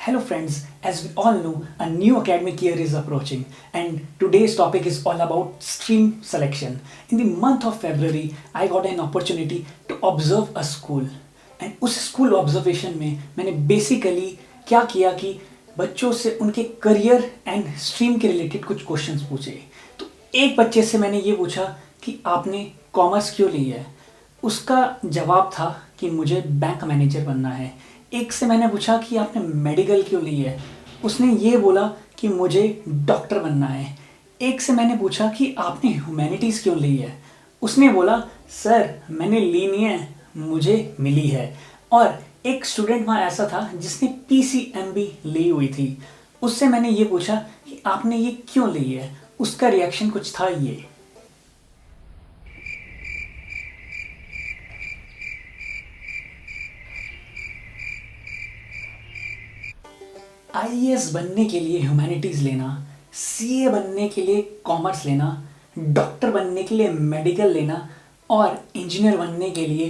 Hello, friends. As we all know, a new academic year is approaching, and today's topic is all about stream selection. In the month of February, I got an opportunity to observe a school, and उस school observation में मैंने basically क्या किया कि बच्चों से उनके career and stream के रिलेटेड कुछ क्वेश्चंस पूछे। तो एक बच्चे से मैंने ये पूछा कि आपने कॉमर्स क्यों ली है। उसका जवाब था कि मुझे बैंक मैनेजर बनना है। एक से मैंने पूछा कि आपने मेडिकल क्यों ली है। उसने ये बोला कि मुझे डॉक्टर बनना है। एक से मैंने पूछा कि आपने ह्यूमैनिटीज़ क्यों ली है। उसने बोला सर मैंने ली नहीं है, मुझे मिली है। और एक स्टूडेंट वहाँ ऐसा था जिसने PCMB ली हुई थी। उससे मैंने ये पूछा कि आपने ये क्यों ली है। उसका रिएक्शन कुछ था ये। IAS बनने के लिए ह्यूमैनिटीज़ लेना, CA बनने के लिए कॉमर्स लेना, डॉक्टर बनने के लिए मेडिकल लेना और इंजीनियर बनने के लिए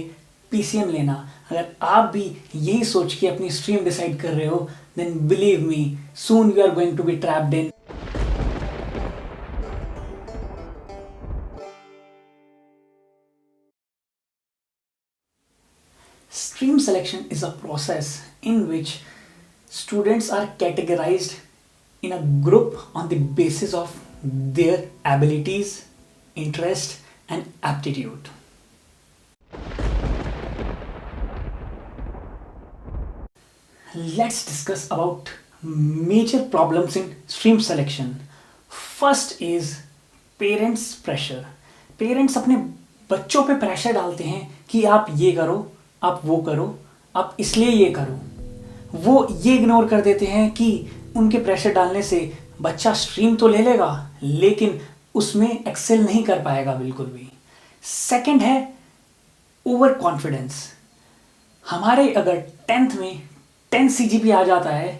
PCM लेना। अगर आप भी यही सोच के अपनी स्ट्रीम डिसाइड कर रहे हो, then believe me, soon you are going to be trapped in stream selection is a process in which students are categorized in a group on the basis of their abilities, interest, and aptitude. Let's discuss about major problems in stream selection. First is parents pressure. Parents अपने बच्चों पे pressure डालते हैं कि आप ये करो, आप वो करो, आप इसलिए ये करो। वो ये इग्नोर कर देते हैं कि उनके प्रेशर डालने से बच्चा स्ट्रीम तो ले लेगा लेकिन उसमें एक्सेल नहीं कर पाएगा बिल्कुल भी। सेकंड है ओवर कॉन्फिडेंस। हमारे अगर 10th में 10 CGP आ जाता है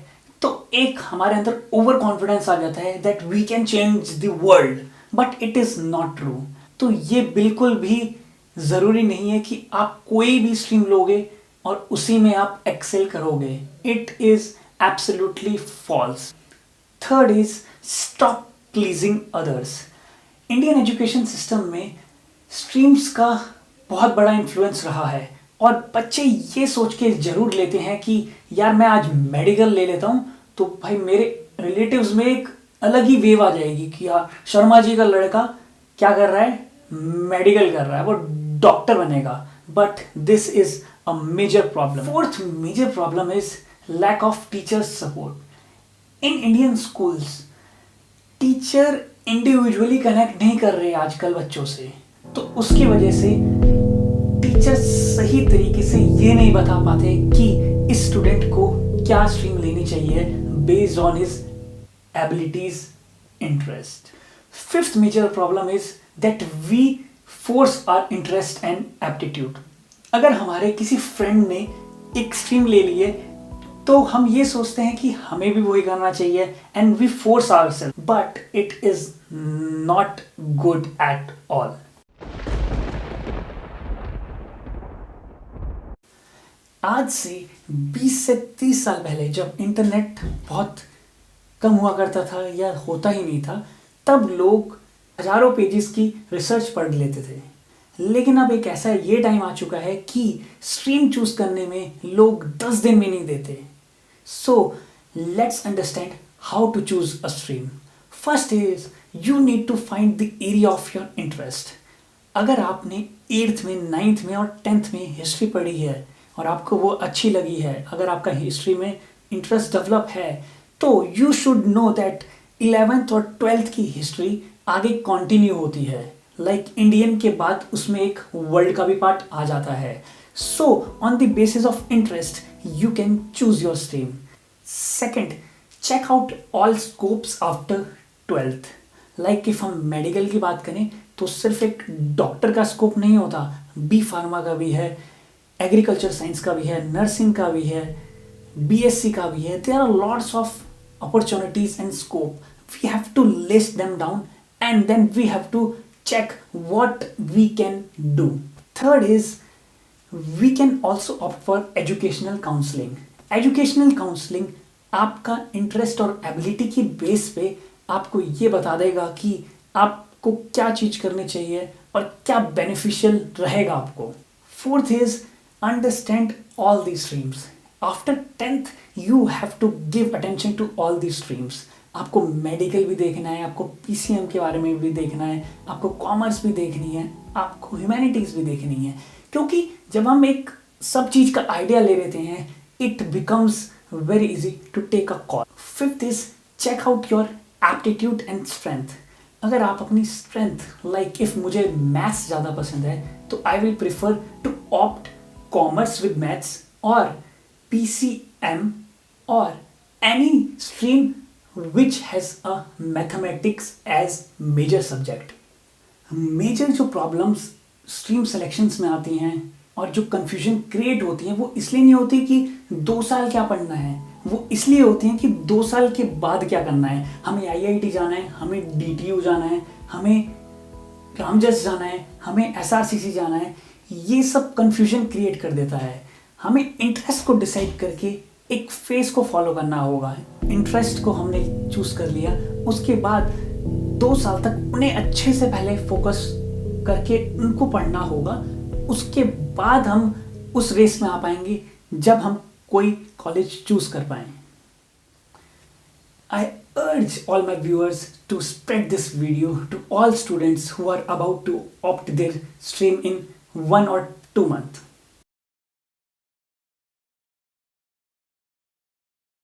तो एक हमारे अंदर ओवर कॉन्फिडेंस आ जाता है that we can change the world, but it is not true. तो ये बिल्कुल भी ज़रूरी नहीं है कि आप कोई भी स्ट्रीम लोगे और उसी में आप एक्सेल करोगे। It is absolutely false. Third is stop pleasing others. Indian education system में स्ट्रीम्स का बहुत बड़ा इन्फ्लुएंस रहा है और बच्चे ये सोच के ज़रूर लेते हैं कि यार मैं आज मेडिकल ले लेता हूँ तो भाई मेरे रिलेटिव्स में एक अलग ही वेव आ जाएगी कि यार शर्मा जी का लड़का क्या कर रहा है, मेडिकल कर रहा है, वो डॉक्टर बनेगा। But this is a major problem. Fourth major problem is lack of teachers support. In Indian schools teacher individually connect नहीं कर रहे आजकल बच्चों से, तो उसकी वजह से टीचर सही तरीके से ये नहीं बता पाते कि इस स्टूडेंट को क्या स्ट्रीम लेनी चाहिए based on his abilities, interest. Fifth major problem is that we force our interest and aptitude. अगर हमारे किसी फ्रेंड ने एक स्ट्रीम ले ली है तो हम ये सोचते हैं कि हमें भी वही करना चाहिए and we force ourselves, but it is not good at all. आज से 20 से 30 साल पहले जब इंटरनेट बहुत कम हुआ करता था या होता ही नहीं था, तब लोग हजारों पेजेस की रिसर्च पढ़ लेते थे। लेकिन अब एक ऐसा ये टाइम आ चुका है कि स्ट्रीम चूज करने में लोग 10 दिन में नहीं देते। So let's understand how to choose a stream. First is you need to find the area of your interest. अगर आपने 8th में, 9th में और 10th में हिस्ट्री पढ़ी है और आपको वो अच्छी लगी है, अगर आपका हिस्ट्री में इंटरेस्ट डेवलप है, तो you should know that 11th और 12th की हिस्ट्री आगे कंटिन्यू होती है। लाइक इंडियन के बाद उसमें एक वर्ल्ड का भी पार्ट आ जाता है। So on the basis of interest you can choose your stream. Second, check out all scopes after 12th। Like if हम मेडिकल की बात करें तो सिर्फ एक डॉक्टर का स्कोप नहीं होता, बी फार्मा का भी है, एग्रीकल्चर साइंस का भी है, नर्सिंग का भी है, BSc का भी है। There are lots of opportunities and scope. We have to list them down and then we have to check what we can do. Third is we can also opt for educational counseling. Educational counseling आपका interest और ability की base पे आपको ये बता देगा कि आपको क्या चीज़ करनी चाहिए और क्या बेनिफिशियल रहेगा आपको। Fourth is understand all the streams. After 10th you have to give attention to all the streams. आपको मेडिकल भी देखना है, आपको पीसीएम के बारे में भी देखना है, आपको कॉमर्स भी देखनी है, आपको ह्यूमैनिटीज़ भी देखनी है, क्योंकि जब हम एक सब चीज़ का आइडिया ले लेते हैं it becomes very easy to take a call. Fifth is check out your aptitude and strength. अगर आप अपनी स्ट्रेंथ लाइक इफ मुझे मैथ्स ज़्यादा पसंद है तो I will prefer to opt commerce with maths और पीसीएम और any stream which has a mathematics as major subject। Major जो प्रॉब्लम्स स्ट्रीम सिलेक्शंस में आती हैं और जो कंफ्यूजन क्रिएट होती हैं वो इसलिए नहीं होती कि 2 साल क्या पढ़ना है, वो इसलिए होती हैं कि 2 साल के बाद क्या करना है। हमें आईआईटी जाना है, हमें डीटीयू जाना है, हमें रामजस जाना है, हमें एसआरसीसी जाना है। ये सब कंफ्यूजन क्रिएट कर देता है। हमें इंटरेस्ट को डिसाइड करके एक फेज को फॉलो करना होगा। इंटरेस्ट को हमने चूज कर लिया, उसके बाद 2 साल तक उन्हें अच्छे से पहले फोकस करके उनको पढ़ना होगा। उसके बाद हम उस रेस में आ पाएंगे जब हम कोई कॉलेज चूज कर पाए। I urge all my viewers to spread this video to all students who are about to opt their stream in 1 or 2 months.